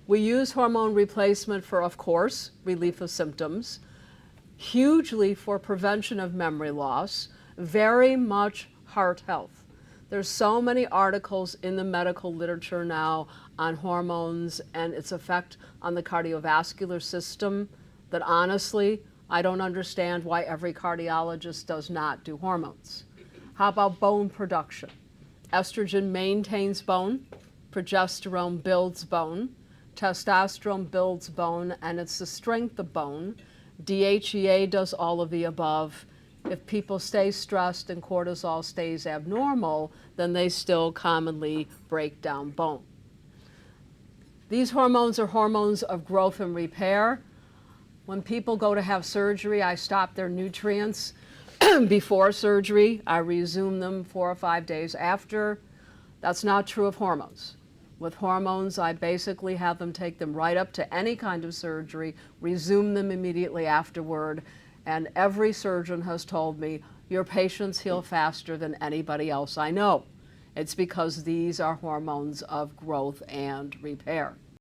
We use hormone replacement for, of course, relief of symptoms, hugely for prevention of memory loss, very much heart health. There's so many articles in the medical literature now on hormones and its effect on the cardiovascular system that honestly, I don't understand why every cardiologist does not do hormones. How about bone production? Estrogen maintains bone, progesterone builds bone, testosterone builds bone, and it's the strength of bone. DHEA does all of the above. If people stay stressed and cortisol stays abnormal, then they still commonly break down bone. These hormones are hormones of growth and repair. When people go to have surgery, I stop their nutrients before surgery. I resume them 4 or 5 days after. That's not true of hormones. With hormones, I basically have them take them right up to any kind of surgery, resume them immediately afterward, and every surgeon has told me, your patients heal faster than anybody else I know. It's because these are hormones of growth and repair.